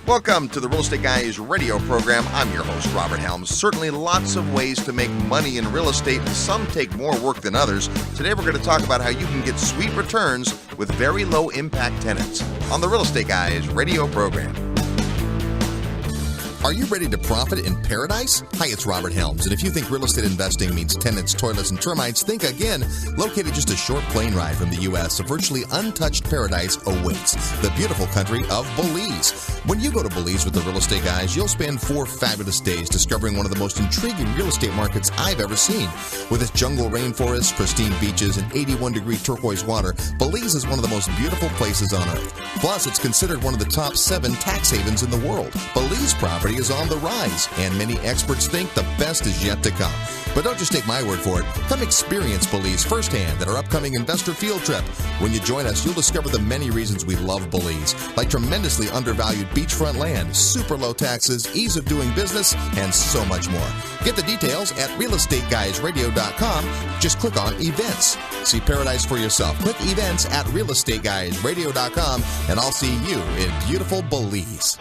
Welcome to the Real Estate Guys radio program. I'm your host, Robert Helms. Certainly lots of ways to make money in real estate, and some take more work than others. Today we're going to talk about how you can get sweet returns with very low impact tenants on the Real Estate Guys radio program. Are you ready to profit in paradise? Hi, it's Robert Helms, and if you think real estate investing means tenants, toilets, and termites, think again. Located just a short plane ride from the U.S., a virtually untouched paradise awaits, the beautiful country of Belize. When you go to Belize with the Real Estate Guys, you'll spend 4 fabulous days discovering one of the most intriguing real estate markets I've ever seen. With its jungle rainforests, pristine beaches, and 81-degree turquoise water, Belize is one of the most beautiful places on earth. Plus, it's considered one of the top 7 tax havens in the world. Belize property is on the rise, and many experts think the best is yet to come. But don't just take my word for it. Come experience Belize firsthand at our upcoming investor field trip. When you join us, you'll discover the many reasons we love Belize, like tremendously undervalued beachfront land, super low taxes, ease of doing business, and so much more. Get the details at realestateguysradio.com. Just click on events. See paradise for yourself. Click events at realestateguysradio.com, and I'll see you in beautiful Belize.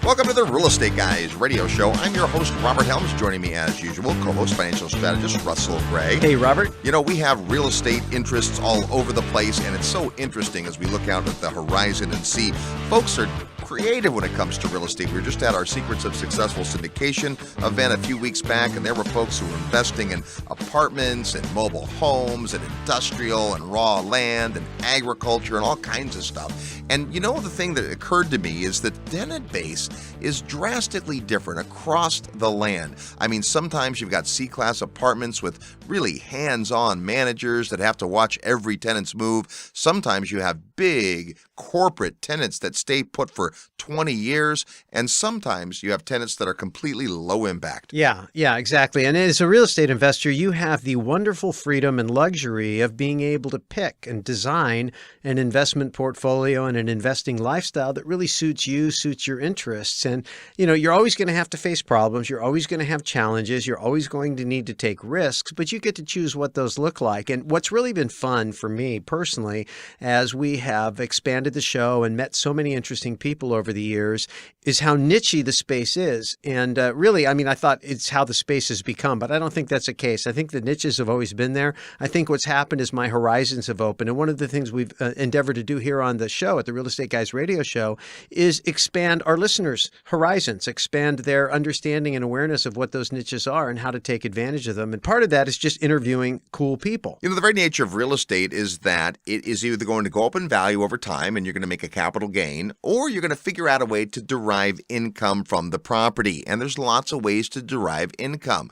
Welcome to the Real Estate Guys radio show. I'm your host, Robert Helms. Joining me as usual, co-host financial strategist Russell Gray. Hey, Robert. You know, we have real estate interests all over the place, and it's so interesting as we look out at the horizon and see folks are creative when it comes to real estate. We were just at our Secrets of Successful Syndication event a few weeks back, and there were folks who were investing in apartments and mobile homes and industrial and raw land and agriculture and all kinds of stuff. And you know, the thing that occurred to me is that tenant base is drastically different across the land. I mean, sometimes you've got C-class apartments with really hands-on managers that have to watch every tenant's move. Sometimes you have big corporate tenants that stay put for 20 years, and sometimes you have tenants that are completely low impact. Yeah, exactly. And as a real estate investor, you have the wonderful freedom and luxury of being able to pick and design an investment portfolio and an investing lifestyle that really suits you, suits your interests. And, you know, you're always going to have to face problems. You're always going to have challenges. You're always going to need to take risks, but you get to choose what those look like. And what's really been fun for me personally, as we have expanded the show and met so many interesting people over the years, is how niche-y the space is. And really, I mean, I thought it's how the space has become, but I don't think that's the case. I think the niches have always been there. I think what's happened is my horizons have opened. And one of the things we've endeavored to do here on the show, at the Real Estate Guys radio show, is expand our listeners' horizons, expand their understanding and awareness of what those niches are and how to take advantage of them. And part of that is just interviewing cool people. You know, the very nature of real estate is that it is either going to go up in value over time and you're going to make a capital gain, or you're going to figure out a way to derive income from the property. And there's lots of ways to derive income.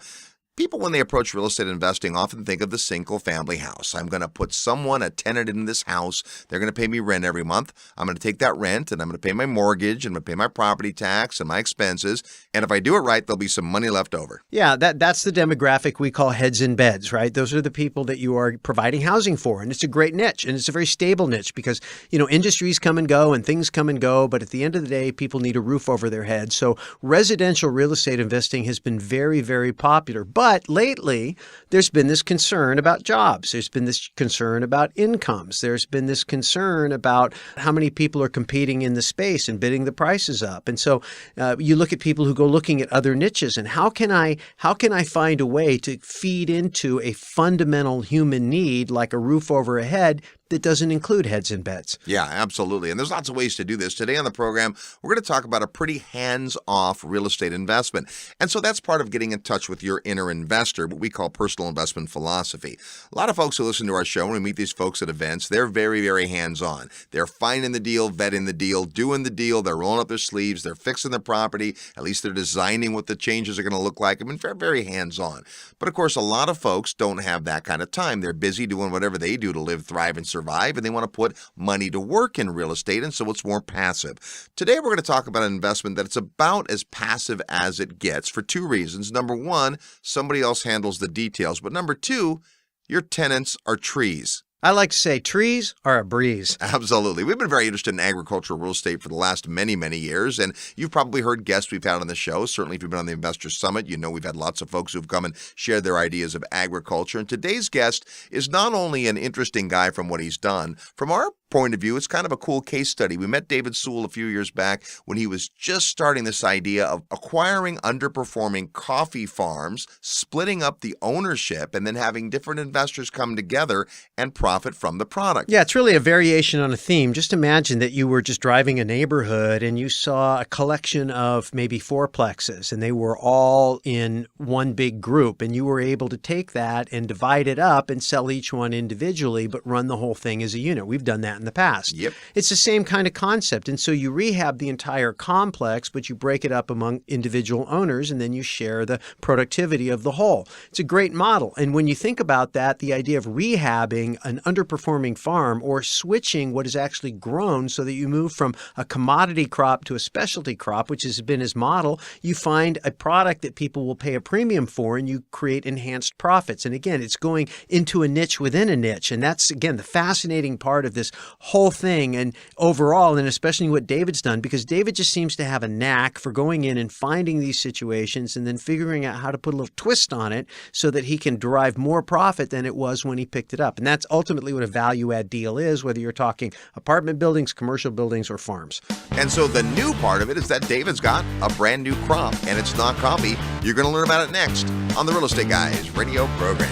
People, when they approach real estate investing, often think of the single-family house. I'm going to put a tenant in this house. They're going to pay me rent every month. I'm going to take that rent, and I'm going to pay my mortgage, and I'm going to pay my property tax and my expenses. And if I do it right, there'll be some money left over. Yeah, that's the demographic we call heads in beds, right? Those are the people that you are providing housing for. And it's a great niche, and it's a very stable niche because, you know, industries come and go and things come and go. But at the end of the day, people need a roof over their head. So residential real estate investing has been very, very popular. But lately, there's been this concern about jobs. There's been this concern about incomes. There's been this concern about how many people are competing in the space and bidding the prices up. And so you look at people who go looking at other niches and how can I find a way to feed into a fundamental human need like a roof over a head that doesn't include heads in beds. Yeah, absolutely. And there's lots of ways to do this. Today on the program, we're going to talk about a pretty hands-off real estate investment. And so that's part of getting in touch with your inner investor, what we call personal investment philosophy. A lot of folks who listen to our show, when we meet these folks at events, they're very, very hands-on. They're finding the deal, vetting the deal, doing the deal. They're rolling up their sleeves. They're fixing the property. At least they're designing what the changes are going to look like. I mean, very, very hands-on. But of course, a lot of folks don't have that kind of time. They're busy doing whatever they do to live, thrive, and survive, and they want to put money to work in real estate, and so it's more passive. Today, we're going to talk about an investment that's about as passive as it gets for 2 reasons. Number 1, somebody else handles the details, but number 2, your tenants are trees. I like to say trees are a breeze. Absolutely. We've been very interested in agricultural real estate for the last many, many years, and you've probably heard guests we've had on the show. Certainly, if you've been on the Investor Summit, you know we've had lots of folks who've come and shared their ideas of agriculture. And today's guest is not only an interesting guy from what he's done, from our point of view, it's kind of a cool case study. We met David Sewell a few years back when he was just starting this idea of acquiring underperforming coffee farms, splitting up the ownership, and then having different investors come together and profit from the product. Yeah, it's really a variation on a theme. Just imagine that you were just driving a neighborhood and you saw a collection of maybe fourplexes, and they were all in one big group, and you were able to take that and divide it up and sell each one individually, but run the whole thing as a unit. We've done that in the past. Yep. It's the same kind of concept. And so you rehab the entire complex, but you break it up among individual owners, and then you share the productivity of the whole. It's a great model. And when you think about that, the idea of rehabbing an underperforming farm or switching what is actually grown so that you move from a commodity crop to a specialty crop, which has been his model, you find a product that people will pay a premium for, and you create enhanced profits. And again, it's going into a niche within a niche. And that's, again, the fascinating part of this whole thing, and overall, and especially what David's done, because David just seems to have a knack for going in and finding these situations and then figuring out how to put a little twist on it so that he can derive more profit than it was when he picked it up. And that's ultimately what a value add deal is, whether you're talking apartment buildings, commercial buildings, or farms. And so the new part of it is that David's got a brand new crop, and it's not coffee. You're going to learn about it next on the Real Estate Guys radio program.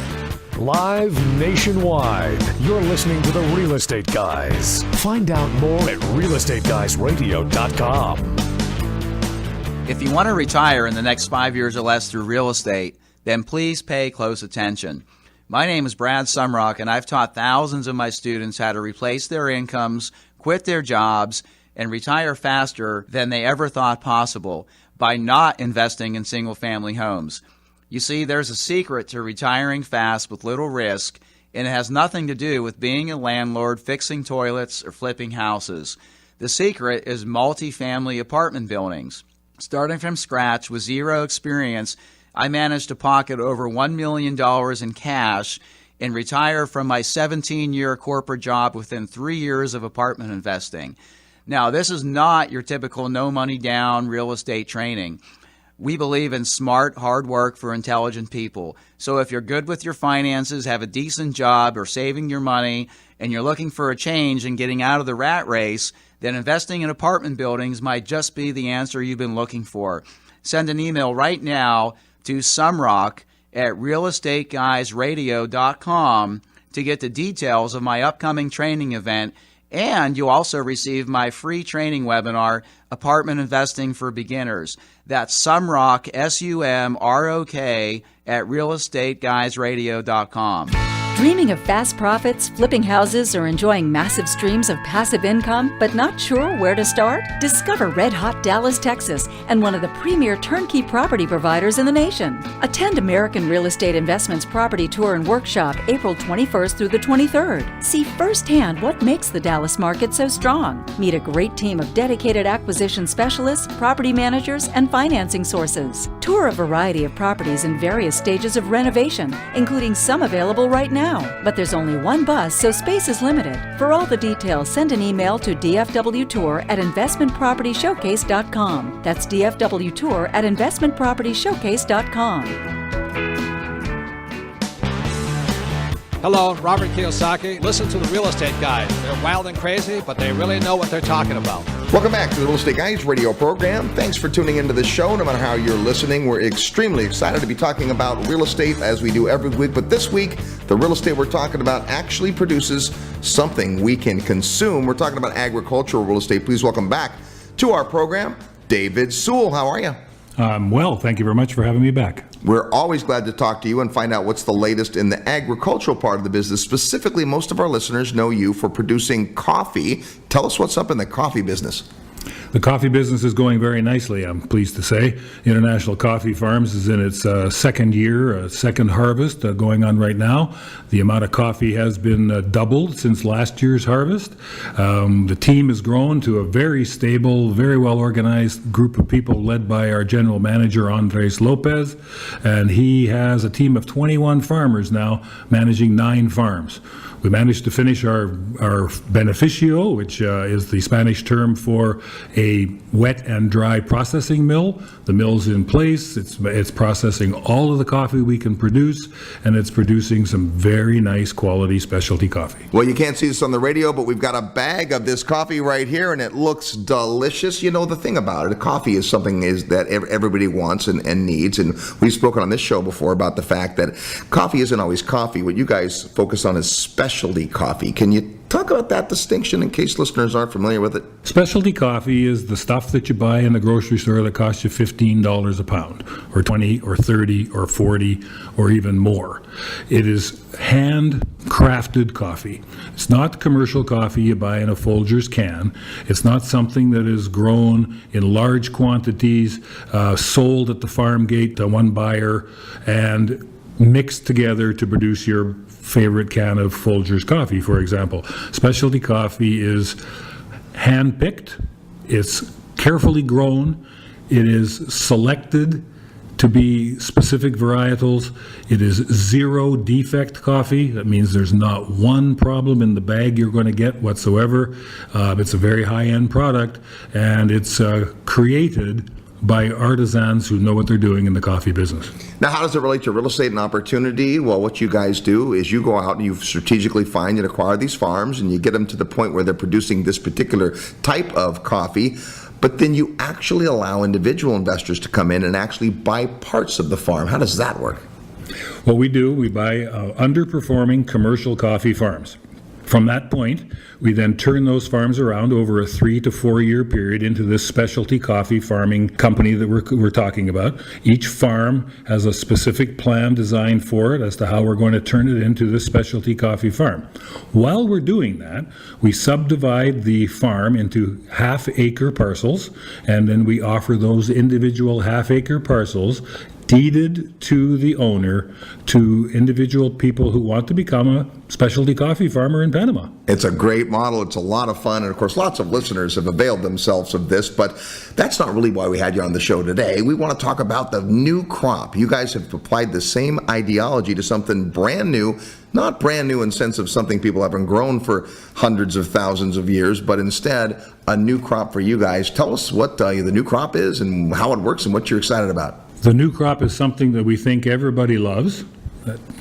Live nationwide, you're listening to the Real Estate Guys. Find out more at realestateguysradio.com. If you want to retire in the next 5 years or less through real estate, then please pay close attention. My name is Brad Sumrock, and I've taught thousands of my students how to replace their incomes, quit their jobs, and retire faster than they ever thought possible by not investing in single-family homes. You see, there's a secret to retiring fast with little risk, and it has nothing to do with being a landlord, fixing toilets, or flipping houses. The secret is multi-family apartment buildings. Starting from scratch with zero experience, I managed to pocket over $1 million in cash and retire from my 17-year corporate job within 3 years of apartment investing. Now, this is not your typical no money down real estate training. We believe in smart, hard work for intelligent people. So if you're good with your finances, have a decent job, or saving your money, and you're looking for a change and getting out of the rat race, then investing in apartment buildings might just be the answer you've been looking for. Send an email right now to sumrock@realestateguysradio.com to get the details of my upcoming training event. And you'll also receive my free training webinar, Apartment Investing for Beginners. That's Sumrock, SUMROK, @realestateguysradio.com. Dreaming of fast profits, flipping houses, or enjoying massive streams of passive income, but not sure where to start? Discover Red Hot Dallas, Texas, and one of the premier turnkey property providers in the nation. Attend American Real Estate Investments Property Tour and Workshop April 21st through the 23rd. See firsthand what makes the Dallas market so strong. Meet a great team of dedicated acquisition specialists, property managers, and financing sources. Tour a variety of properties in various stages of renovation, including some available right now. But there's only one bus, so space is limited. For all the details, send an email to dfwtour@investmentpropertyshowcase.com. That's dfwtour@investmentpropertyshowcase.com. Hello, Robert Kiyosaki. Listen to the Real Estate Guys. They're wild and crazy, but they really know what they're talking about. Welcome back to the Real Estate Guys radio program. Thanks for tuning into the show. No matter how you're listening, we're extremely excited to be talking about real estate as we do every week. But this week, the real estate we're talking about actually produces something we can consume. We're talking about agricultural real estate. Please welcome back to our program, David Sewell. How are you? Well, thank you very much for having me back. We're always glad to talk to you and find out what's the latest in the agricultural part of the business. Specifically, most of our listeners know you for producing coffee. Tell us what's up in the coffee business. The coffee business is going very nicely, I'm pleased to say. International Coffee Farms is in its second year, second harvest going on right now. The amount of coffee has been doubled since last year's harvest. The team has grown to a very stable, very well organized group of people led by our general manager, Andres Lopez. And he has a team of 21 farmers now managing 9 farms. We managed to finish our beneficio, which is the Spanish term for a wet and dry processing mill. The mill's in place. It's processing all of the coffee we can produce, and it's producing some very nice quality specialty coffee. Well, you can't see this on the radio, but we've got a bag of this coffee right here, and it looks delicious. You know, the thing about it, coffee is something that everybody wants and needs, and we've spoken on this show before about the fact that coffee isn't always coffee. What you guys focus on is specialty coffee. Can you talk about that distinction in case listeners aren't familiar with it? Specialty coffee is the stuff that you buy in the grocery store that costs you $15 a pound, or $20 or $30 or $40 or even more. It is hand-crafted coffee. It's not commercial coffee you buy in a Folgers can. It's not something that is grown in large quantities, sold at the farm gate to one buyer, and mixed together to produce your favorite can of Folgers coffee, for example. Specialty coffee is hand-picked, it's carefully grown, it is selected to be specific varietals, it is zero defect coffee. That means there's not one problem in the bag you're going to get whatsoever. It's a very high-end product, and it's created by artisans who know what they're doing in the coffee business. Now, how does it relate to real estate and opportunity? Well, what you guys do is you go out and you strategically find and acquire these farms, and you get them to the point where they're producing this particular type of coffee, but then you actually allow individual investors to come in and actually buy parts of the farm. How does that work? What we do, we buy underperforming commercial coffee farms. From that point, we then turn those farms around over a 3 to 4 year period into this specialty coffee farming company that we're talking about. Each farm has a specific plan designed for it as to how we're going to turn it into this specialty coffee farm. While we're doing that, we subdivide the farm into half-acre parcels, and then we offer those individual half-acre parcels deeded to the owner to individual people who want to become a specialty coffee farmer in Panama. It's a great model. It's a lot of fun. And of course, lots of listeners have availed themselves of this, but that's not really why we had you on the show today. We want to talk about the new crop. You guys have applied the same ideology to something brand new, not brand new in the sense of something people haven't grown for hundreds of thousands of years, but instead a new crop for you guys. Tell us what the new crop is and how it works and what you're excited about. The new crop is something that we think everybody loves,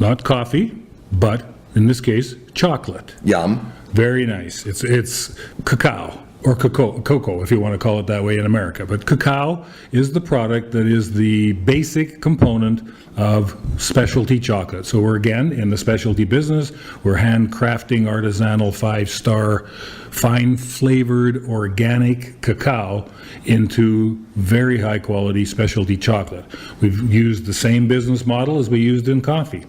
not coffee, but in this case, chocolate. Yum. Very nice. It's cacao, or cocoa, if you want to call it that way in America. But cacao is the product that is the basic component of specialty chocolate. So we're again in the specialty business. We're handcrafting artisanal 5-star, fine-flavored organic cacao into very high-quality specialty chocolate. We've used the same business model as we used in coffee.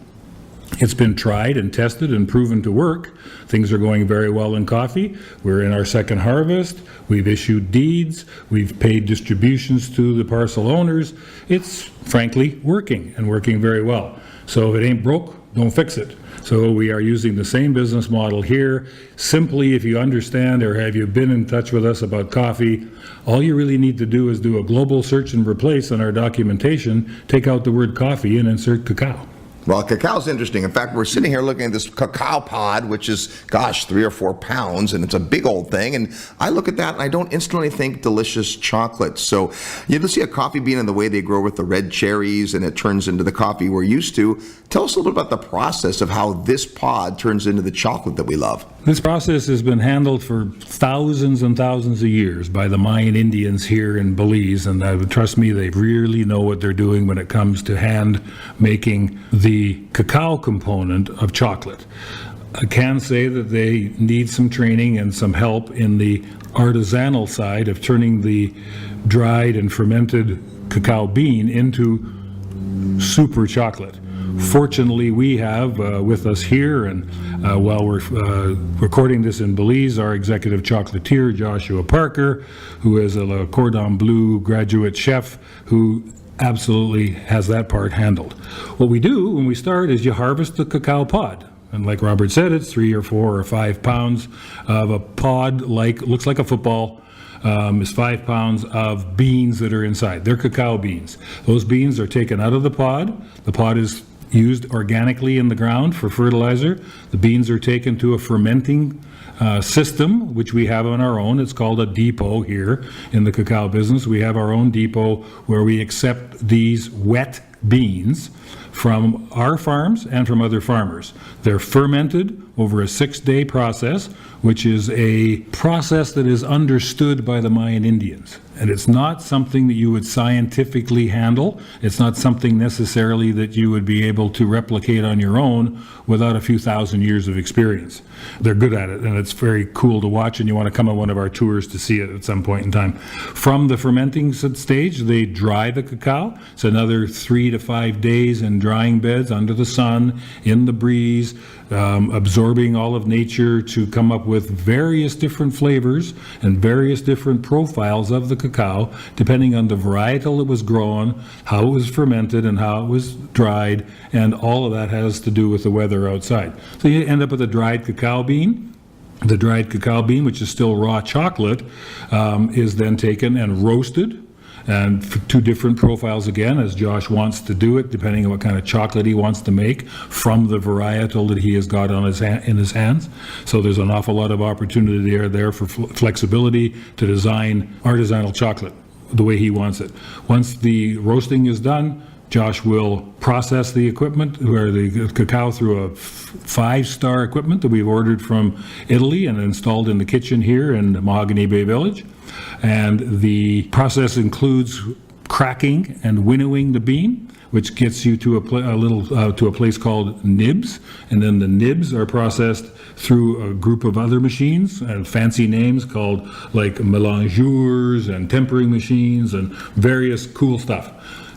It's been tried and tested and proven to work. Things are going very well in coffee. We're in our second harvest. We've issued deeds. We've paid distributions to the parcel owners. It's frankly working and working very well. So if it ain't broke, don't fix it. So we are using the same business model here. Simply, if you understand or have you been in touch with us about coffee, all you really need to do is do a global search and replace on our documentation, take out the word coffee and insert cacao. Well, cacao's interesting. In fact, we're sitting here looking at this cacao pod, which is, 3 or 4 pounds, and it's a big old thing. And I look at that, and I don't instantly think delicious chocolate. So you ever see a coffee bean and the way they grow with the red cherries, and it turns into the coffee we're used to. Tell us a little bit about the process of how this pod turns into the chocolate that we love. This process has been handled for thousands and thousands of years by the Mayan Indians here in Belize, and trust me, they really know what they're doing when it comes to hand making the cacao component of chocolate. I can say that they need some training and some help in the artisanal side of turning the dried and fermented cacao bean into super chocolate. Fortunately, we have with us here, and while we're recording this in Belize, our executive chocolatier, Joshua Parker, who is a Cordon Bleu graduate chef who absolutely has that part handled. What we do when we start is you harvest the cacao pod. And like Robert said, it's 3 or 4 or 5 pounds of a pod, looks like a football. Is 5 pounds of beans that are inside. They're cacao beans. Those beans are taken out of the pod. The pod is used organically in the ground for fertilizer. The beans are taken to a fermenting system, which we have on our own. It's called a depot here in the cacao business. We have our own depot where we accept these wet beans from our farms and from other farmers. They're fermented over a 6-day process, which is a process that is understood by the Mayan Indians. And it's not something that you would scientifically handle. It's not something necessarily that you would be able to replicate on your own without a few thousand years of experience. They're good at it, and it's very cool to watch, and you want to come on one of our tours to see it at some point in time. From the fermenting stage, they dry the cacao. It's another 3 to 5 days in drying beds under the sun, in the breeze, absorbing all of nature to come up with various different flavors and various different profiles of the cacao, depending on the varietal it was grown, how it was fermented, and how it was dried, and all of that has to do with the weather outside. So you end up with a dried cacao bean. The dried cacao bean, which is still raw chocolate, is then taken and roasted, and two different profiles again, as Josh wants to do it, depending on what kind of chocolate he wants to make from the varietal that he has got on in his hands. So there's an awful lot of opportunity there for flexibility to design artisanal chocolate the way he wants it. Once the roasting is done, Josh will process the equipment, or the cacao, through a 5-star equipment that we've ordered from Italy and installed in the kitchen here in Mahogany Bay Village. And the process includes cracking and winnowing the bean, which gets you to a place called nibs, and then the nibs are processed through a group of other machines and fancy names called like mélangeurs and tempering machines and various cool stuff.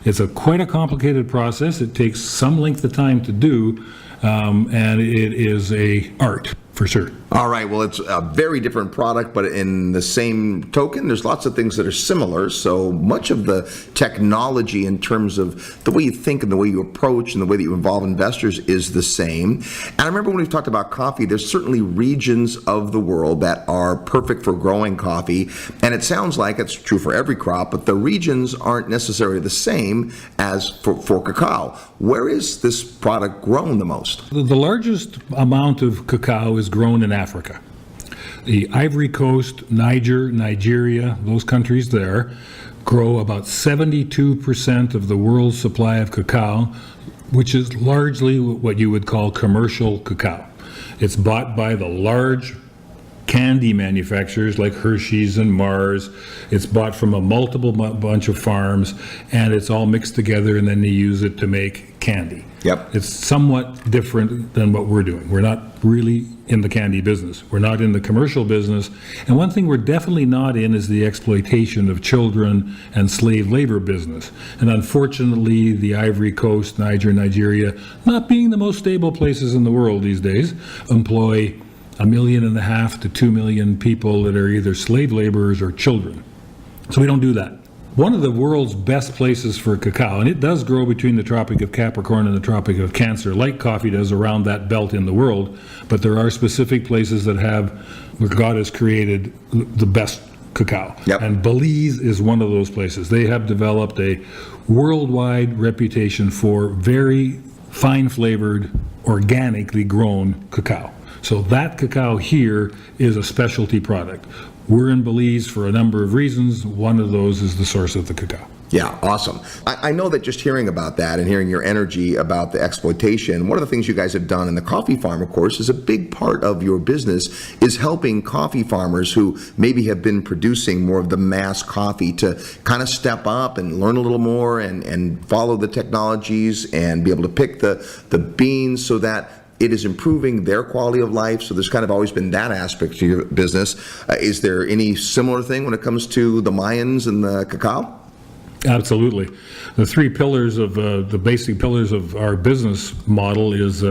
It's quite a complicated process. It takes some length of time to do, and it is a art for sure. All right, well, it's a very different product, but in the same token, there's lots of things that are similar. So much of the technology in terms of the way you think and the way you approach and the way that you involve investors is the same. And I remember when we've talked about coffee, there's certainly regions of the world that are perfect for growing coffee. And it sounds like it's true for every crop, but the regions aren't necessarily the same as for cacao. Where is this product grown the most? The largest amount of cacao is grown in Africa. The Ivory Coast, Nigeria, those countries there grow about 72% of the world's supply of cacao, which is largely what you would call commercial cacao. It's bought by the large candy manufacturers like Hershey's and Mars. It's bought from a multiple bunch of farms, and it's all mixed together, and then they use it to make candy. Yep. It's somewhat different than what we're doing. We're not really in the candy business. We're not in the commercial business. And one thing we're definitely not in is the exploitation of children and slave labor business. And unfortunately, the Ivory Coast, Nigeria, not being the most stable places in the world these days, employ 1.5 million to 2 million people that are either slave laborers or children. So we don't do that. One of the world's best places for cacao, and it does grow between the Tropic of Capricorn and the Tropic of Cancer, like coffee does around that belt in the world, but there are specific places that have, where God has created the best cacao. Yep. And Belize is one of those places. They have developed a worldwide reputation for very fine-flavored, organically grown cacao. So that cacao here is a specialty product. We're in Belize for a number of reasons. One of those is the source of the cacao. Yeah, awesome. I know that just hearing about that and hearing your energy about the exploitation, one of the things you guys have done in the coffee farm, of course, is a big part of your business is helping coffee farmers who maybe have been producing more of the mass coffee to kind of step up and learn a little more and follow the technologies and be able to pick the beans so that it is improving their quality of life. So there's kind of always been that aspect to your business. Is there any similar thing when it comes to the Mayans and the cacao? Absolutely. The three pillars of the basic pillars of our business model is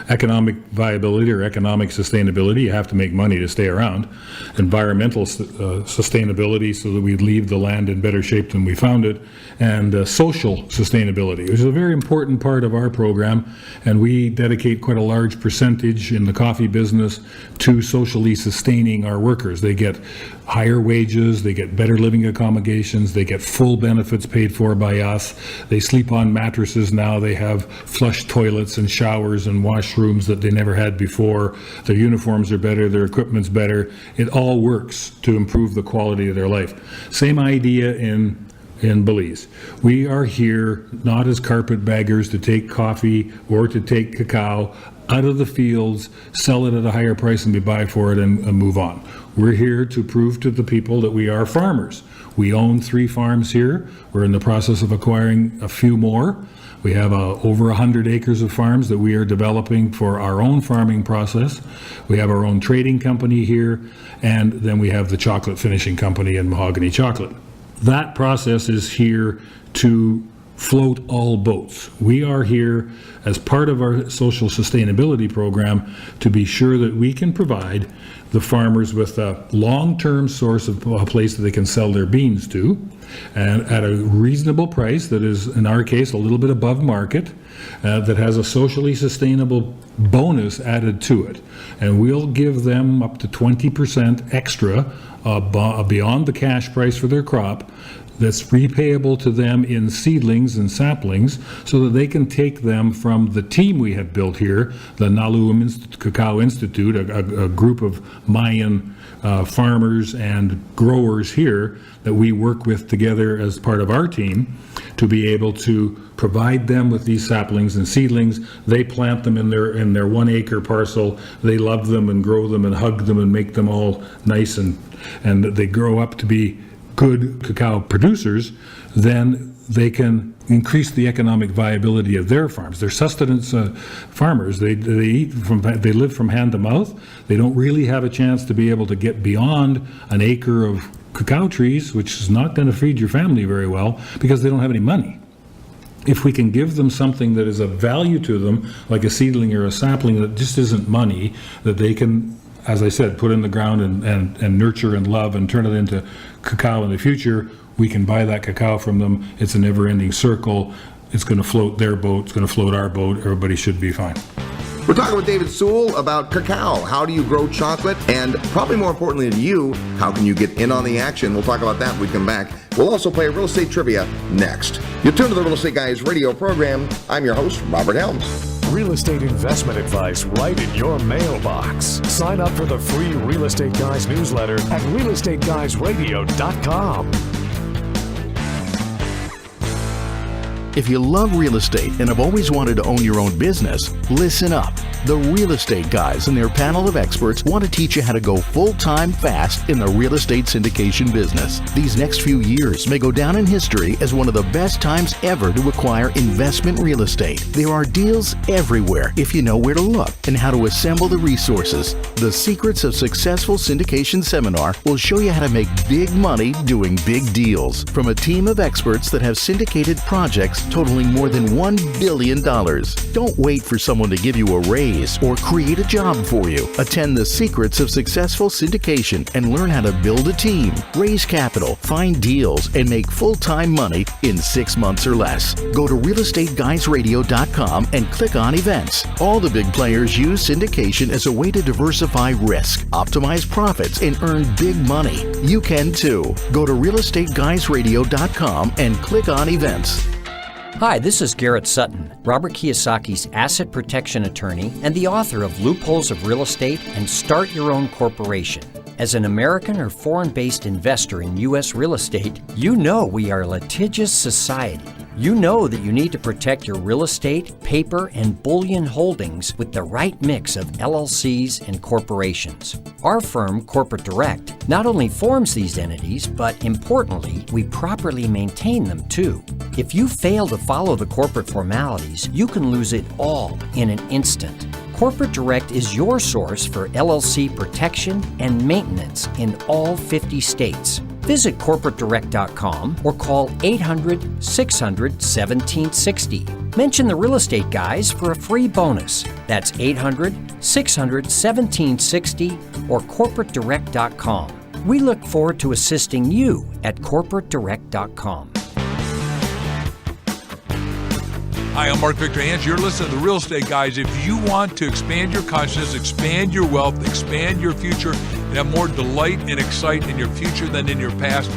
economic viability or economic sustainability. You have to make money to stay around. Environmental sustainability, so that we leave the land in better shape than we found it. And social sustainability, which is a very important part of our program. And we dedicate quite a large percentage in the coffee business to socially sustaining our workers. They get higher wages, they get better living accommodations, they get full benefits benefits paid for by us. They sleep on mattresses now. They have flush toilets and showers and washrooms that they never had before. Their uniforms are better. Their equipment's better. It all works to improve the quality of their life. Same idea in Belize. We are here not as carpetbaggers to take coffee or to take cacao out of the fields, sell it at a higher price than we buy for it, and move on. We're here to prove to the people that we are farmers. We own 3 farms here. We're in the process of acquiring a few more. We have over 100 acres of farms that we are developing for our own farming process. We have our own trading company here, and then we have the chocolate finishing company in Mahogany Chocolate. That process is here to float all boats. We are here as part of our social sustainability program to be sure that we can provide the farmers with a long-term source of a place that they can sell their beans to, and at a reasonable price that is, in our case, a little bit above market, that has a socially sustainable bonus added to it. And we'll give them up to 20% extra beyond the cash price for their crop that's repayable to them in seedlings and saplings, so that they can take them from the team we have built here, the Nalu Cacao Institute, a group of Mayan farmers and growers here that we work with together as part of our team, to be able to provide them with these saplings and seedlings. They plant them in their 1 acre parcel. They love them and grow them and hug them and make them all nice, and they grow up to be good cacao producers. Then they can increase the economic viability of their farms. They're sustenance farmers. They live from hand to mouth. They don't really have a chance to be able to get beyond an acre of cacao trees, which is not going to feed your family very well because they don't have any money. If we can give them something that is of value to them, like a seedling or a sapling that just isn't money, that they can, as I said, put in the ground and nurture and love and turn it into cacao in the future, we can buy that cacao from them. It's a never-ending circle. It's going to float their boat. It's going to float our boat. Everybody should be fine. We're talking with David Sewell about cacao. How do you grow chocolate? And probably more importantly to you, how can you get in on the action? We'll talk about that when we come back. We'll also play real estate trivia next. You're tuned to the Real Estate Guys radio program. I'm your host, Robert Helms. Real estate investment advice right in your mailbox. Sign up for the free Real Estate Guys newsletter at realestateguysradio.com. If you love real estate and have always wanted to own your own business, listen up. The Real Estate Guys and their panel of experts want to teach you how to go full-time fast in the real estate syndication business. These next few years may go down in history as one of the best times ever to acquire investment real estate. There are deals everywhere if you know where to look and how to assemble the resources. The Secrets of Successful Syndication seminar will show you how to make big money doing big deals from a team of experts that have syndicated projects totaling more than $1 billion. Don't wait for someone to give you a raise or create a job for you. Attend the Secrets of Successful Syndication and learn how to build a team, raise capital, find deals, and make full-time money in 6 months or less. Go to realestateguysradio.com and click on events. All the big players use syndication as a way to diversify risk, optimize profits, and earn big money. You can too. Go to realestateguysradio.com and click on events. Hi, this is Garrett Sutton, Robert Kiyosaki's asset protection attorney and the author of Loopholes of Real Estate and Start Your Own Corporation. As an American or foreign-based investor in U.S. real estate, you know we are a litigious society. You know that you need to protect your real estate, paper, and bullion holdings with the right mix of LLCs and corporations. Our firm, Corporate Direct, not only forms these entities, but importantly, we properly maintain them too. If you fail to follow the corporate formalities, you can lose it all in an instant. Corporate Direct is your source for LLC protection and maintenance in all 50 states. Visit corporatedirect.com or call 800-600-1760. Mention the Real Estate Guys for a free bonus. That's 800-600-1760 or corporatedirect.com. We look forward to assisting you at corporatedirect.com. Hi, I'm Mark Victor Hans. You're listening to the Real Estate Guys. If you want to expand your consciousness, expand your wealth, expand your future, and have more delight and excite in your future than in your past,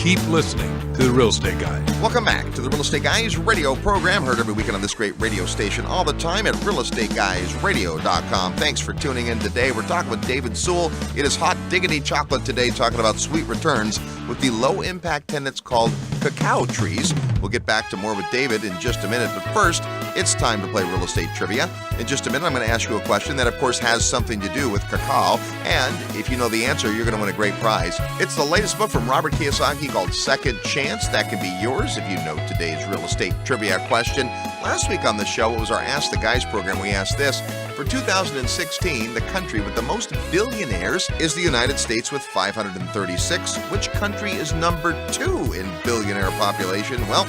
keep listening to the Real Estate Guys. Welcome back to the Real Estate Guys radio program, heard every weekend on this great radio station all the time at realestateguysradio.com. Thanks for tuning in today. We're talking with David Sewell. It is hot diggity chocolate today, talking about sweet returns with the low-impact tenants called cacao trees. We'll get back to more with David in just a minute, but first, it's time to play real estate trivia. In just a minute, I'm going to ask you a question that, of course, has something to do with cacao, and if you know the answer, you're going to win a great prize. It's the latest book from Robert Kiyosaki called Second Chance. That can be yours if you know today's real estate trivia question. Last week on the show, it was our Ask the Guys program. We asked this. For 2016, the country with the most billionaires is the United States with 536. Which country is number 2 in billionaire population? Well,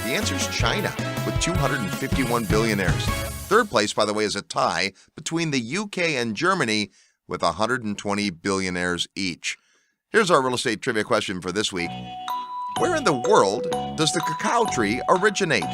the answer is China with 251 billionaires. Third place, by the way, is a tie between the UK and Germany with 120 billionaires each. Here's our real estate trivia question for this week. Where in the world does the cacao tree originate?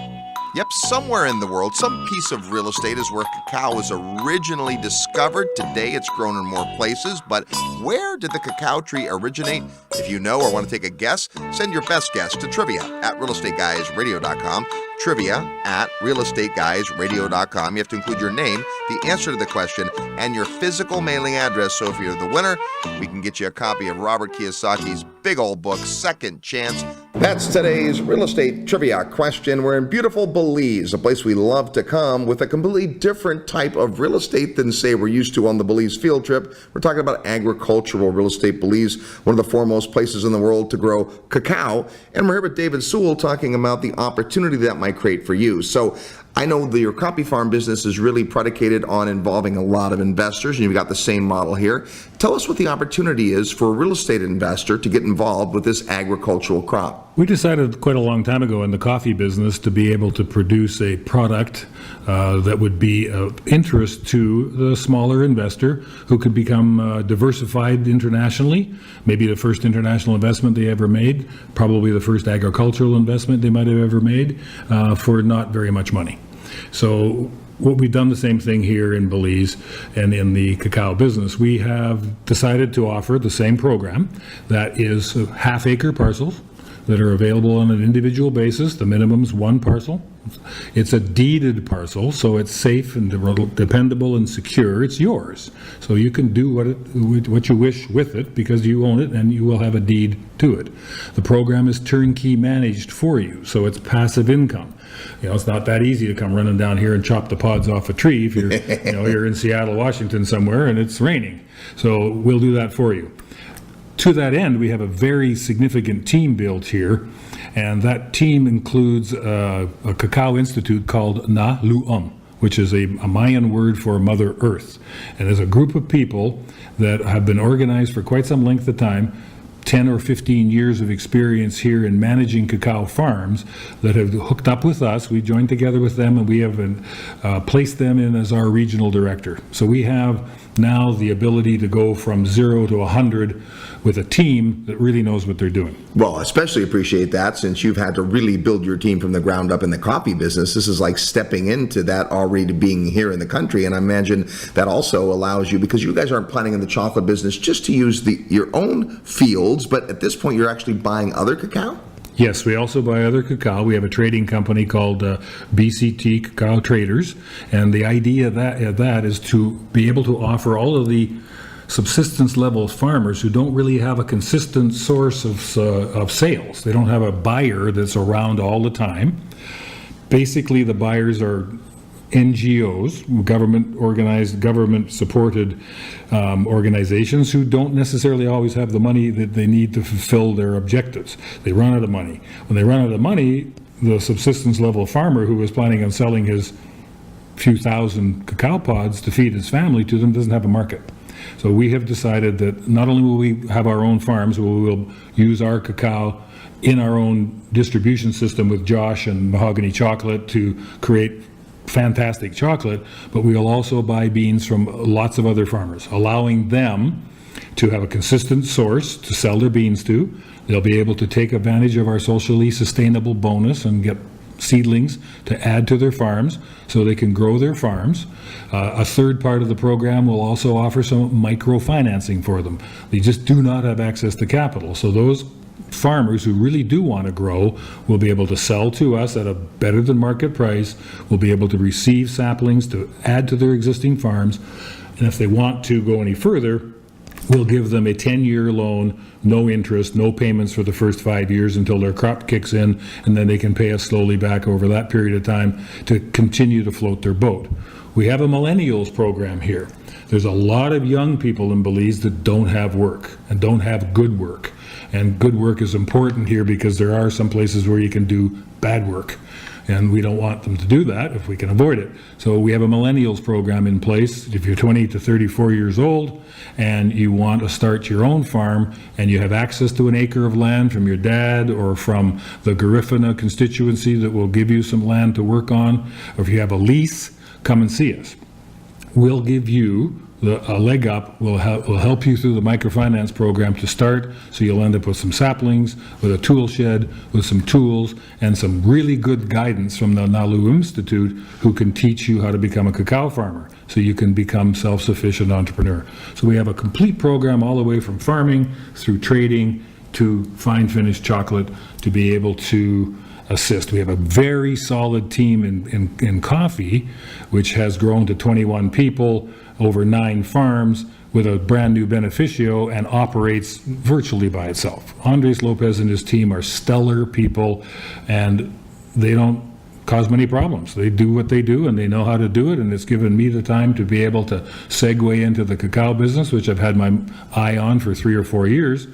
Yep, somewhere in the world, some piece of real estate is where cacao was originally discovered. Today, it's grown in more places, but where did the cacao tree originate? If you know or want to take a guess, send your best guess to trivia at realestateguysradio.com. Trivia at realestateguysradio.com. You have to include your name, the answer to the question, and your physical mailing address. So if you're the winner, we can get you a copy of Robert Kiyosaki's big old book, Second Chance. That's today's real estate trivia question. We're in beautiful Belize, a place we love to come, with a completely different type of real estate than, say, we're used to on the Belize field trip. We're talking about agricultural real estate. Belize, one of the foremost places in the world to grow cacao. And we're here with David Sewell talking about the opportunity that might create for you. So I know that your coffee farm business is really predicated on involving a lot of investors, and you've got the same model here. Tell us what the opportunity is for a real estate investor to get involved with this agricultural crop. We decided quite a long time ago in the coffee business to be able to produce a product that would be of interest to the smaller investor who could become diversified internationally, maybe the first international investment they ever made, probably the first agricultural investment they might have ever made, for not very much money. So what we've done the same thing here in Belize and in the cacao business. We have decided to offer the same program that is half-acre parcels that are available on an individual basis. The minimum's 1 parcel. It's a deeded parcel, so it's safe and dependable and secure. It's yours. So you can do what you wish with it because you own it and you will have a deed to it. The program is turnkey managed for you, so it's passive income. You know, it's not that easy to come running down here and chop the pods off a tree if you're, you're in Seattle, Washington somewhere and it's raining. So we'll do that for you. To that end, we have a very significant team built here, and that team includes a cacao institute called Na Lu'um, which is a Mayan word for Mother Earth. And there's a group of people that have been organized for quite some length of time, 10 or 15 years of experience here in managing cacao farms, that have hooked up with us. We joined together with them and we have placed them in as our regional director. So we have now the ability to go from 0 to 100 with a team that really knows what they're doing. Well, especially appreciate that since you've had to really build your team from the ground up in the coffee business. This is like stepping into that already being here in the country. And I imagine that also allows you, because you guys aren't planning in the chocolate business just to use your own fields, but at this point you're actually buying other cacao? Yes, we also buy other cacao. We have a trading company called BCT Cacao Traders, and the idea of that is to be able to offer all of the subsistence level farmers who don't really have a consistent source of sales. They don't have a buyer that's around all the time. Basically, the buyers are NGOs, government organized, government supported organizations who don't necessarily always have the money that they need to fulfill their objectives. They run out of money. When they run out of money, the subsistence level farmer who is planning on selling his few thousand cacao pods to feed his family to them doesn't have a market. So we have decided that not only will we have our own farms, but we will use our cacao in our own distribution system with Josh and Mahogany Chocolate to create fantastic chocolate, but we'll also buy beans from lots of other farmers, allowing them to have a consistent source to sell their beans to. They'll be able to take advantage of our socially sustainable bonus and get seedlings to add to their farms so they can grow their farms. A third part of the program will also offer some microfinancing for them. They just do not have access to capital. So those farmers who really do want to grow will be able to sell to us at a better than market price, will be able to receive saplings to add to their existing farms, and if they want to go any further, we'll give them a 10-year loan, no interest, no payments for the first 5 years until their crop kicks in, and then they can pay us slowly back over that period of time to continue to float their boat. We have a millennials program here. There's a lot of young people in Belize that don't have work and don't have good work. And good work is important here because there are some places where you can do bad work. And we don't want them to do that if we can avoid it. So we have a millennials program in place. If you're 20 to 34 years old and you want to start your own farm and you have access to an acre of land from your dad or from the Garifuna constituency that will give you some land to work on, or if you have a lease, come and see us. We'll give you a leg up. Will help you through the microfinance program to start, so you'll end up with some saplings, with a tool shed, with some tools, and some really good guidance from the Nalu Institute, who can teach you how to become a cacao farmer, so you can become self-sufficient entrepreneur. So we have a complete program all the way from farming through trading to fine finished chocolate to be able to assist. We have a very solid team in coffee, which has grown to 21 people, over 9 farms, with a brand new beneficio, and operates virtually by itself. Andres Lopez and his team are stellar people, and they don't cause many problems. They do what they do, and they know how to do it, and it's given me the time to be able to segue into the cacao business, which I've had my eye on for 3 or 4 years.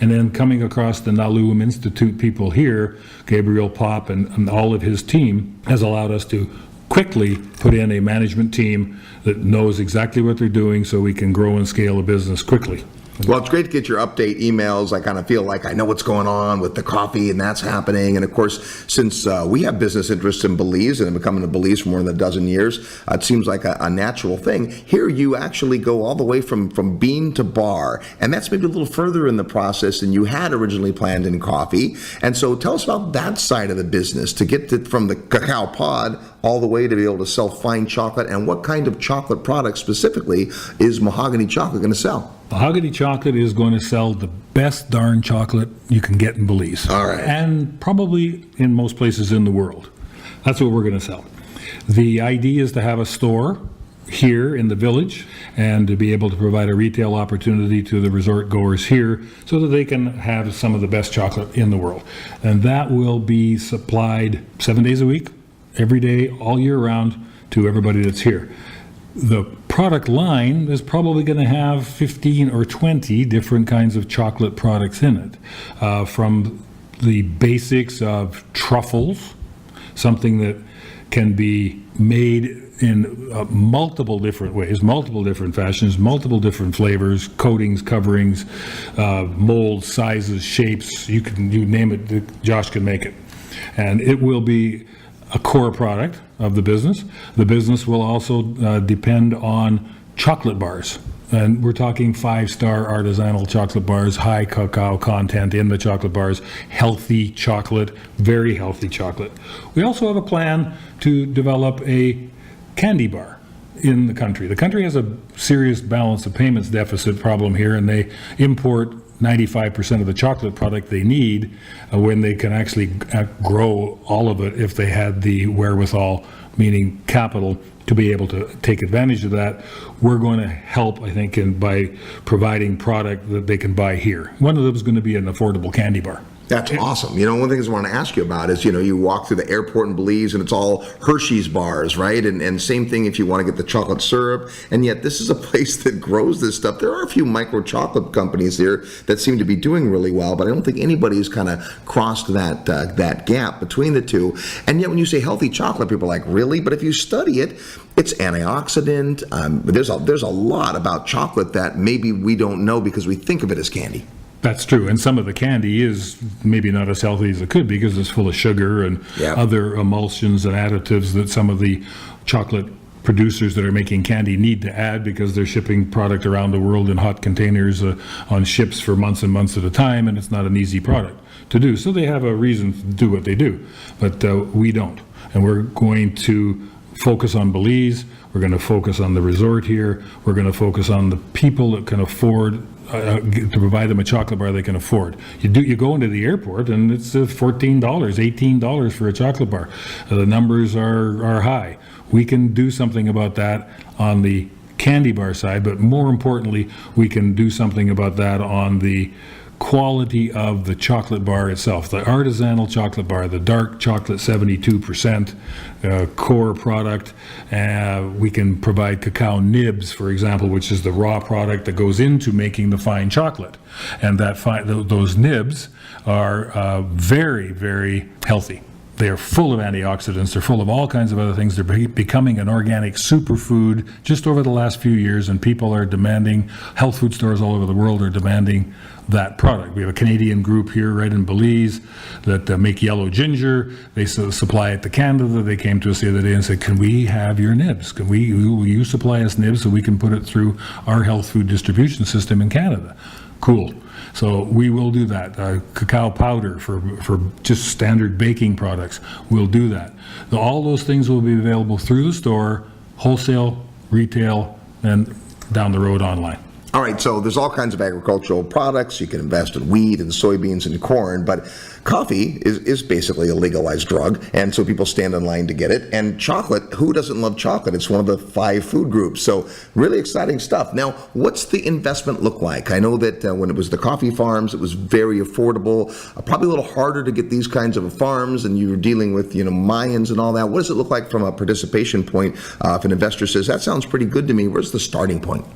And then coming across the Nalu Institute people here, Gabriel Pop and all of his team, has allowed us to quickly put in a management team that knows exactly what they're doing, so we can grow and scale a business quickly. Well, it's great to get your update emails. I kind of feel like I know what's going on with the coffee and that's happening. And of course, since we have business interests in Belize and have been coming to Belize for more than a dozen years, it seems like a natural thing. Here you actually go all the way from bean to bar, and that's maybe a little further in the process than you had originally planned in coffee. And so tell us about that side of the business, to get from the cacao pod all the way to be able to sell fine chocolate, and what kind of chocolate products specifically is Mahogany Chocolate going to sell? Mahogany Chocolate is going to sell the best darn chocolate you can get in Belize. All right. And probably in most places in the world. That's what we're going to sell. The idea is to have a store here in the village and to be able to provide a retail opportunity to the resort goers here so that they can have some of the best chocolate in the world. And that will be supplied 7 days a week, every day, all year round, to everybody that's here. The product line is probably going to have 15 or 20 different kinds of chocolate products in it, from the basics of truffles, something that can be made in multiple different ways, multiple different fashions, multiple different flavors, coatings, coverings, molds, sizes, shapes. You name it, Josh can make it. And it will be a core product of the business. The business will also depend on chocolate bars. And we're talking 5-star artisanal chocolate bars, high cacao content in the chocolate bars, healthy chocolate, very healthy chocolate. We also have a plan to develop a candy bar in the country. The country has a serious balance of payments deficit problem here, and they import 95% of the chocolate product they need when they can actually grow all of it if they had the wherewithal, meaning capital, to be able to take advantage of that. We're going to help, I think, by providing product that they can buy here. One of them is going to be an affordable candy bar. That's awesome. One of the things I want to ask you about is, you walk through the airport in Belize and it's all Hershey's bars, right? And same thing if you want to get the chocolate syrup. And yet this is a place that grows this stuff. There are a few micro chocolate companies here that seem to be doing really well, but I don't think anybody's kind of crossed that gap between the two. And yet when you say healthy chocolate, people are like, really? But if you study it, it's antioxidant. There's a lot about chocolate that maybe we don't know because we think of it as candy. That's true, and some of the candy is maybe not as healthy as it could be because it's full of sugar and other emulsions and additives that some of the chocolate producers that are making candy need to add because they're shipping product around the world in hot containers on ships for months and months at a time, and it's not an easy product to do. So they have a reason to do what they do, but we don't. And we're going to focus on Belize. We're going to focus on the resort here. We're going to focus on the people that can afford to provide them a chocolate bar they can afford. You go into the airport and it's $14, $18 for a chocolate bar. The numbers are high. We can do something about that on the candy bar side, but more importantly, we can do something about that on the quality of the chocolate bar itself. The artisanal chocolate bar, the dark chocolate 72% core product. We can provide cacao nibs, for example, which is the raw product that goes into making the fine chocolate. And those nibs are very, very healthy. They're full of antioxidants. They're full of all kinds of other things. They're becoming an organic superfood just over the last few years, and people are demanding, health food stores all over the world are demanding that product. We have a Canadian group here right in Belize that make yellow ginger. They supply it to Canada. They came to us the other day and said, can we have your nibs? Will you supply us nibs so we can put it through our health food distribution system in Canada? Cool. So we will do that. Cacao powder for just standard baking products, we'll do that. All those things will be available through the store, wholesale, retail, and down the road online. All right, so there's all kinds of agricultural products. You can invest in wheat and soybeans and corn, but coffee is basically a legalized drug, and so people stand in line to get it. And chocolate, who doesn't love chocolate? It's one of the 5 food groups, so really exciting stuff. Now, what's the investment look like? I know that when it was the coffee farms, it was very affordable, probably a little harder to get these kinds of farms, and you were dealing with, Mayans and all that. What does it look like from a participation point? If an investor says, that sounds pretty good to me, where's the starting point?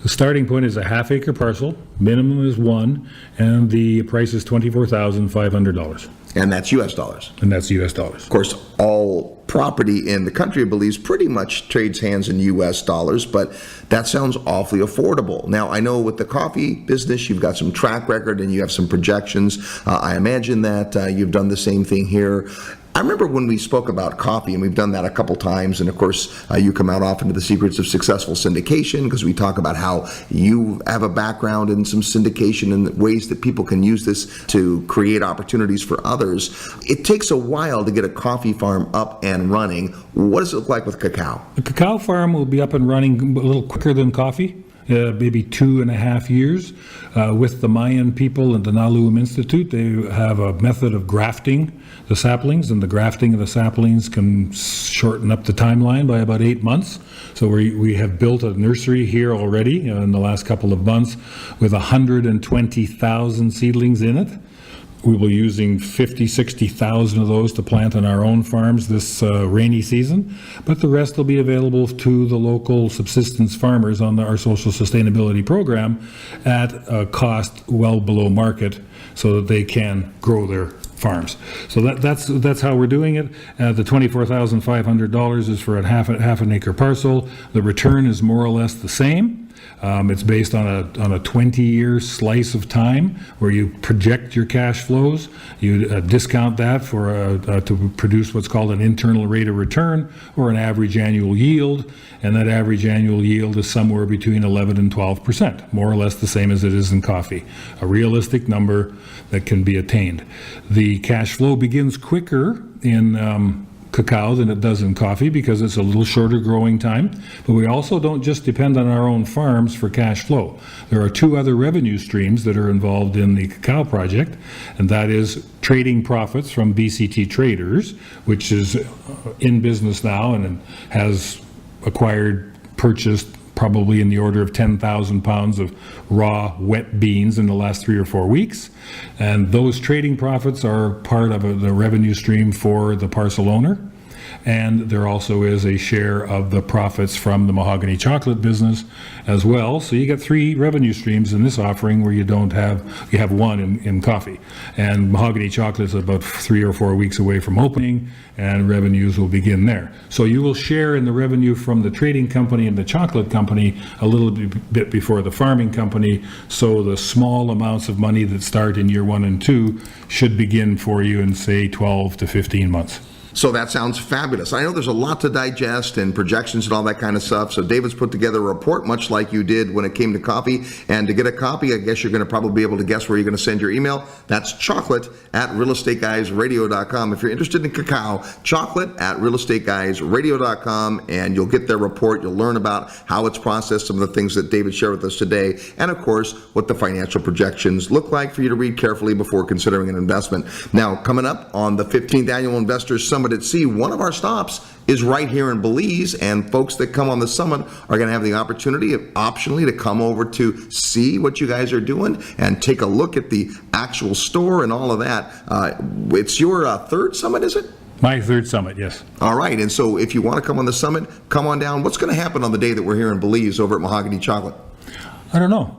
The starting point is a half-acre parcel, minimum is 1, and the price is $24,500. And that's U.S. dollars. And that's U.S. dollars. Of course, all property in the country, I believe, pretty much trades hands in U.S. dollars, but that sounds awfully affordable. Now, I know with the coffee business, you've got some track record and you have some projections. I imagine that you've done the same thing here. I remember when we spoke about coffee, and we've done that a couple times, and of course, you come out often to the secrets of successful syndication, because we talk about how you have a background in some syndication and ways that people can use this to create opportunities for others. It takes a while to get a coffee farm up and running. What does it look like with cacao? The cacao farm will be up and running a little quicker than coffee. Maybe 2.5 years. With the Mayan people at the Naluum Institute, they have a method of grafting the saplings, and the grafting of the saplings can shorten up the timeline by about 8 months. So we have built a nursery here already in the last couple of months with 120,000 seedlings in it. We will be using 60,000 of those to plant on our own farms this rainy season, but the rest will be available to the local subsistence farmers on our social sustainability program at a cost well below market so that they can grow their farms. So that's how we're doing it. The $24,500 is for a half an acre parcel. The return is more or less the same. It's based on a 20-year slice of time where you project your cash flows. You discount that to produce what's called an internal rate of return, or an average annual yield, and that average annual yield is somewhere between 11 and 12%, more or less the same as it is in coffee. A realistic number that can be attained. The cash flow begins quicker in cacao than it does in coffee because it's a little shorter growing time, but we also don't just depend on our own farms for cash flow. There are 2 other revenue streams that are involved in the cacao project, and that is trading profits from BCT Traders, which is in business now and has purchased probably in the order of 10,000 pounds of raw wet beans in the last 3 or 4 weeks. And those trading profits are part of the revenue stream for the parcel owner. And there also is a share of the profits from the mahogany chocolate business as well. So you get 3 revenue streams in this offering where you have one in coffee. And mahogany chocolate is about 3 or 4 weeks away from opening, and revenues will begin there. So you will share in the revenue from the trading company and the chocolate company a little bit before the farming company. So the small amounts of money that start in year 1 and 2 should begin for you in, say, 12 to 15 months. So that sounds fabulous. I know there's a lot to digest and projections and all that kind of stuff. So David's put together a report, much like you did when it came to coffee. And to get a copy, I guess you're going to probably be able to guess where you're going to send your email. That's chocolate@realestateguysradio.com. If you're interested in cacao, chocolate@realestateguysradio.com, and you'll get their report. You'll learn about how it's processed, some of the things that David shared with us today, and of course, what the financial projections look like for you to read carefully before considering an investment. Now, coming up on the 15th Annual Investors Summit at Sea, one of our stops is right here in Belize, and folks that come on the summit are going to have the opportunity, optionally, to come over to see what you guys are doing and take a look at the actual store and all of that. It's your third summit, is it? My third summit, yes. All right, and so if you want to come on the summit, come on down. What's going to happen on the day that we're here in Belize over at Mahogany Chocolate? I don't know.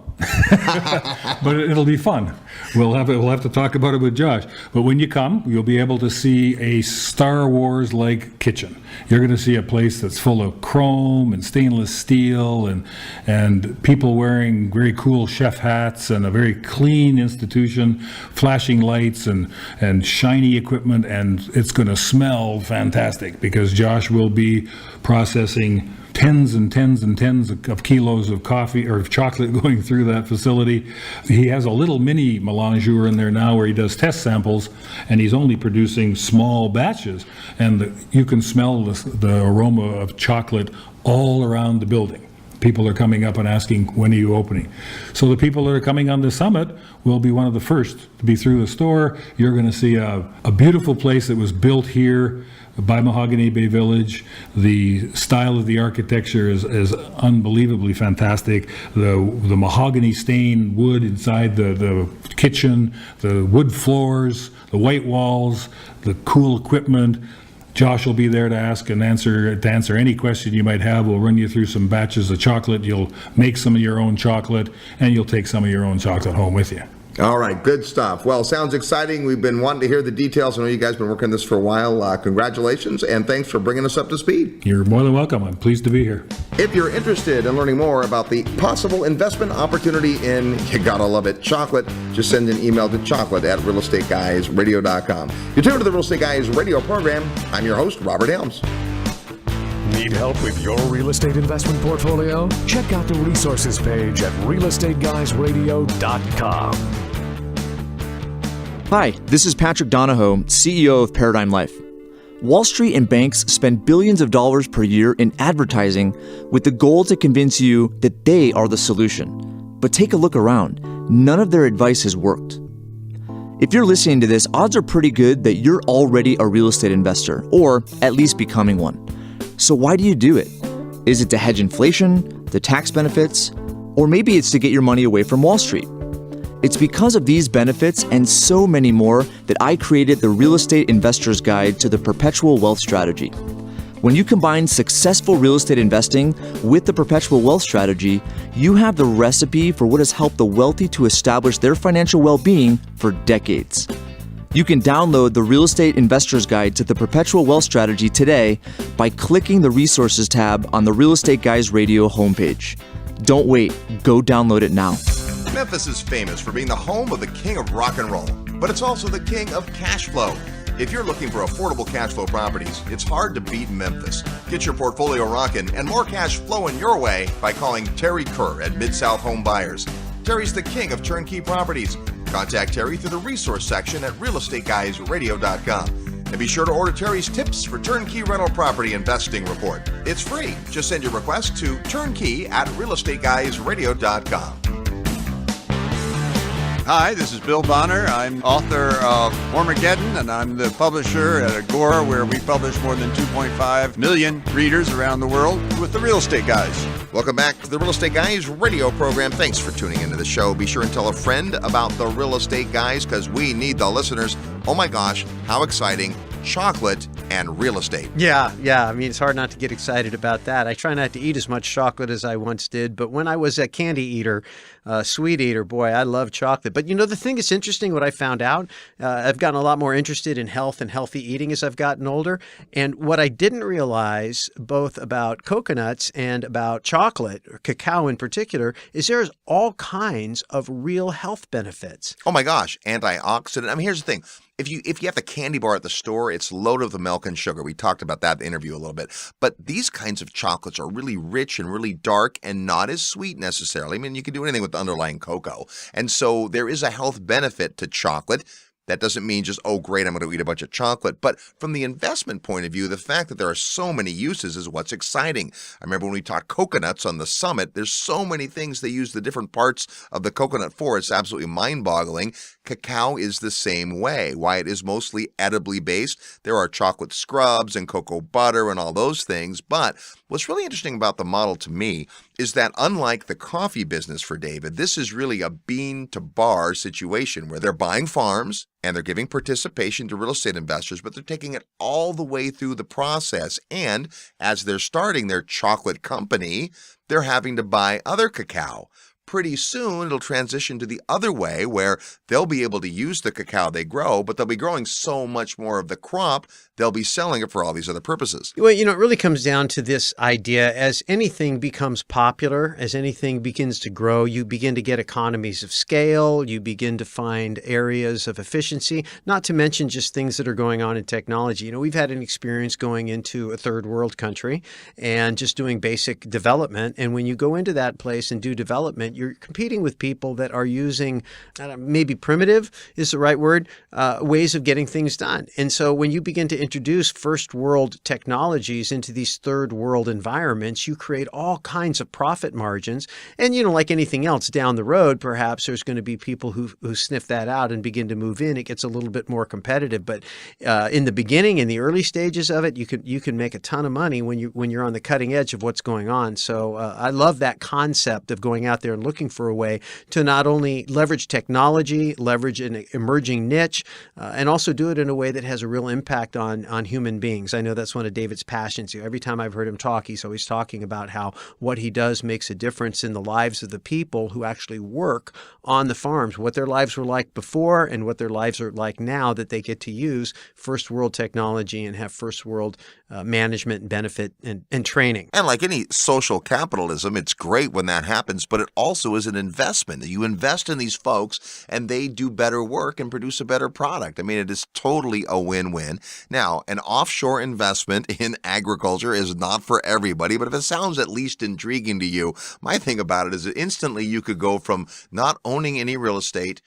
But it'll be fun. We'll have to talk about it with Josh. But when you come, you'll be able to see a Star Wars-like kitchen. You're going to see a place that's full of chrome and stainless steel and people wearing very cool chef hats, and a very clean institution, flashing lights and shiny equipment, and it's going to smell fantastic because Josh will be processing tens and tens and tens of kilos of coffee or of chocolate going through that facility. He has a little mini mélangeur in there now where he does test samples, and he's only producing small batches, and you can smell the aroma of chocolate all around the building. People are coming up and asking, when are you opening? So the people that are coming on the summit will be one of the first to be through the store. You're going to see a beautiful place that was built here by Mahogany Bay Village. The style of the architecture is unbelievably fantastic. The mahogany stained wood inside the kitchen, the wood floors, the white walls, the cool equipment. Josh will be there to answer any question you might have. We'll run you through some batches of chocolate. You'll make some of your own chocolate, and you'll take some of your own chocolate home with you. All right, good stuff. Well, sounds exciting. We've been wanting to hear the details. I know you guys have been working on this for a while. Congratulations, and thanks for bringing us up to speed. You're more than welcome. I'm pleased to be here. If you're interested in learning more about the possible investment opportunity in, you gotta love it, chocolate, just send an email to chocolate@realestateguysradio.com. You're tuned to the Real Estate Guys radio program. I'm your host, Robert Helms. Need help with your real estate investment portfolio? Check out the resources page at realestateguysradio.com. Hi, this is Patrick Donahoe, CEO of Paradigm Life. Wall Street and banks spend billions of dollars per year in advertising with the goal to convince you that they are the solution. But take a look around. None of their advice has worked. If you're listening to this, odds are pretty good that you're already a real estate investor, or at least becoming one. So why do you do it? Is it to hedge inflation, the tax benefits, or maybe it's to get your money away from Wall Street? It's because of these benefits and so many more that I created the Real Estate Investor's Guide to the Perpetual Wealth Strategy. When you combine successful real estate investing with the Perpetual Wealth Strategy, you have the recipe for what has helped the wealthy to establish their financial well-being for decades. You can download the Real Estate Investor's Guide to the Perpetual Wealth Strategy today by clicking the Resources tab on the Real Estate Guys Radio homepage. Don't wait. Go download it now. Memphis is famous for being the home of the king of rock and roll, but it's also the king of cash flow. If you're looking for affordable cash flow properties, it's hard to beat Memphis. Get your portfolio rocking and more cash flowing your way by calling Terry Kerr at Mid-South Home Buyers. Terry's the king of turnkey properties. Contact Terry through the resource section at realestateguysradio.com. And be sure to order Terry's tips for turnkey rental property investing report. It's free. Just send your request to turnkey@realestateguysradio.com. Hi, this is Bill Bonner. I'm author of Armageddon, and I'm the publisher at Agora, where we publish more than 2.5 million readers around the world with the Real Estate Guys. Welcome back to the Real Estate Guys radio program. Thanks for tuning into the show. Be sure and tell a friend about the Real Estate Guys because we need the listeners. Oh my gosh, how exciting. Chocolate and real estate. Yeah. I mean, it's hard not to get excited about that. I try not to eat as much chocolate as I once did, but when I was a candy eater, sweet eater, boy, I love chocolate. But you know, the thing that's interesting, what I found out, I've gotten a lot more interested in health and healthy eating as I've gotten older. And what I didn't realize, both about coconuts and about chocolate, or cacao in particular, is there's all kinds of real health benefits. Oh my gosh, antioxidant. I mean, here's the thing. if you have the candy bar at the store, it's loaded with the milk and sugar. We talked about that in the interview a little bit. But these kinds of chocolates are really rich and really dark and not as sweet necessarily. I mean, you can do anything with the underlying cocoa. And so there is a health benefit to chocolate. That doesn't mean just, oh, great, I'm going to eat a bunch of chocolate. But from the investment point of view, the fact that there are so many uses is what's exciting. I remember when we taught coconuts on the summit, there's so many things they use the different parts of the coconut for. It's absolutely mind-boggling. Cacao is the same way. Why it is mostly edibly based. There are chocolate scrubs and cocoa butter and all those things. But what's really interesting about the model to me is that unlike the coffee business for David, this is really a bean to bar situation where they're buying farms and they're giving participation to real estate investors, but they're taking it all the way through the process. And as they're starting their chocolate company, they're having to buy other cacao. Pretty soon, it'll transition to the other way where they'll be able to use the cacao they grow, but they'll be growing so much more of the crop, they'll be selling it for all these other purposes. Well, it really comes down to this idea. As anything becomes popular, as anything begins to grow, you begin to get economies of scale, you begin to find areas of efficiency, not to mention just things that are going on in technology. We've had an experience going into a third world country and just doing basic development. And when you go into that place and do development, you're competing with people that are using, maybe primitive is the right word, ways of getting things done. And so when you begin to introduce first world technologies into these third world environments, you create all kinds of profit margins. And, like anything else down the road, perhaps there's going to be people who sniff that out and begin to move in. It gets a little bit more competitive. But in the beginning, in the early stages of it, you can make a ton of money when you're on the cutting edge of what's going on. So I love that concept of going out there and looking for a way to not only leverage technology, leverage an emerging niche, and also do it in a way that has a real impact on human beings. I know that's one of David's passions. Every time I've heard him talk, he's always talking about how what he does makes a difference in the lives of the people who actually work on the farms, what their lives were like before and what their lives are like now that they get to use first world technology and have first world management and benefit and training. And like any social capitalism, it's great when that happens, but it also is an investment. You invest in these folks and they do better work and produce a better product. I mean, it is totally a win-win. Now, an offshore investment in agriculture is not for everybody, but if it sounds at least intriguing to you, my thing about it is that instantly you could go from not owning any real estate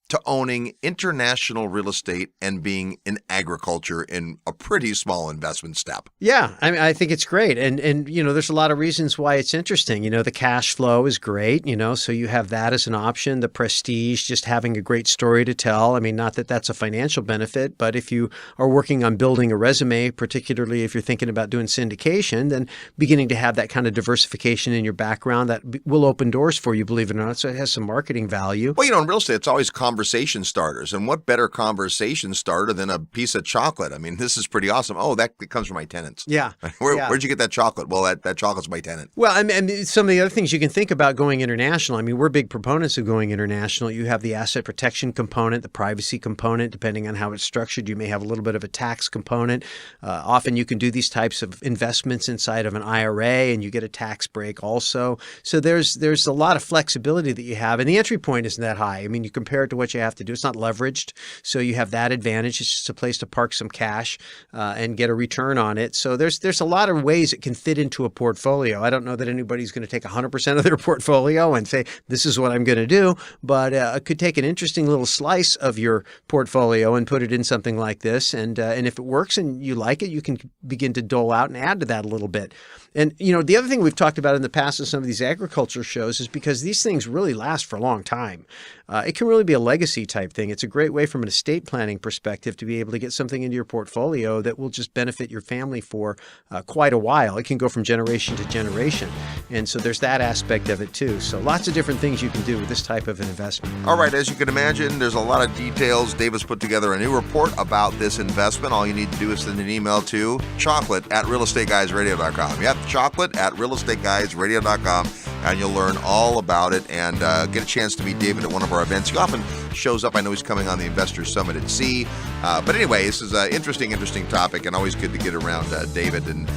to owning international real estate and being in agriculture in a pretty small investment step. Yeah, I think it's great. And there's a lot of reasons why it's interesting. The cash flow is great, so you have that as an option. The prestige, just having a great story to tell. I mean, not that that's a financial benefit, but if you are working on building a resume, particularly if you're thinking about doing syndication, then beginning to have that kind of diversification in your background, that will open doors for you, believe it or not. So it has some marketing value. Well, in real estate, it's always conversation starters. And what better conversation starter than a piece of chocolate? I mean, this is pretty awesome. Oh, that comes from my tenants. Yeah. Where'd you get that chocolate? Well, that chocolate's my tenant. Well, I mean, some of the other things you can think about going international. I mean, we're big proponents of going international. You have the asset protection component, the privacy component, depending on how it's structured. You may have a little bit of a tax component. Often you can do these types of investments inside of an IRA and you get a tax break also. So there's a lot of flexibility that you have. And the entry point isn't that high. I mean, you compare it to what you have to do. It's not leveraged. So you have that advantage. It's just a place to park some cash and get a return on it. So there's a lot of ways it can fit into a portfolio. I don't know that anybody's going to take 100% of their portfolio and say, this is what I'm going to do, but it could take an interesting little slice of your portfolio and put it in something like this. And if it works and you like it, you can begin to dole out and add to that a little bit. And, the other thing we've talked about in the past in some of these agriculture shows is because these things really last for a long time. It can really be a legacy type thing. It's a great way from an estate planning perspective to be able to get something into your portfolio that will just benefit your family for quite a while. It can go from generation to generation. And so there's that aspect of it too. So lots of different things you can do with this type of an investment. All right, as you can imagine, there's a lot of details. David's put together a new report about this investment. All you need to do is send an email to chocolate@realestateguysradio.com. Yeah, chocolate@realestateguysradio.com, and you'll learn all about it and get a chance to meet David at one of our events. He often shows up. I know he's coming on the Investors Summit at Sea. But anyway, this is an interesting topic and always good to get around David and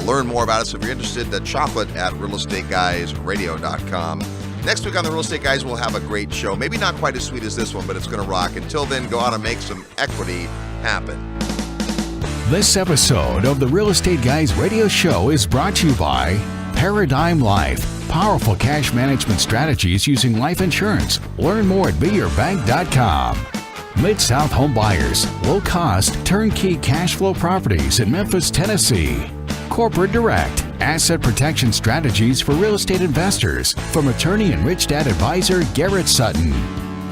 learn more about it. So if you're interested, chocolate@realestateguysradio.com. Next week on the Real Estate Guys, we'll have a great show. Maybe not quite as sweet as this one, but it's going to rock. Until then, go out and make some equity happen. This episode of the Real Estate Guys radio show is brought to you by Paradigm Life. Powerful cash management strategies using life insurance. Learn more at beyourbank.com. Mid-South Home Buyers. Low-cost, turnkey cash flow properties in Memphis, Tennessee. Corporate Direct. Asset protection strategies for real estate investors. From attorney and rich dad advisor Garrett Sutton.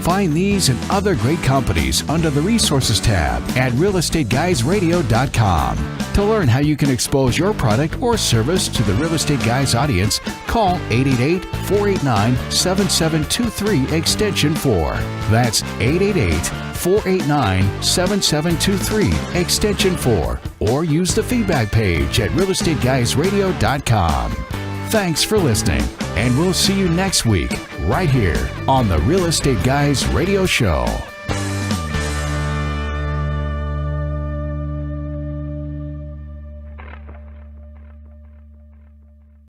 Find these and other great companies under the Resources tab at realestateguysradio.com. To learn how you can expose your product or service to the Real Estate Guys audience, call 888-489-7723 extension 4. That's 888-489-7723 extension 4. Or use the feedback page at realestateguysradio.com. Thanks for listening, and we'll see you next week right here on the Real Estate Guys Radio Show.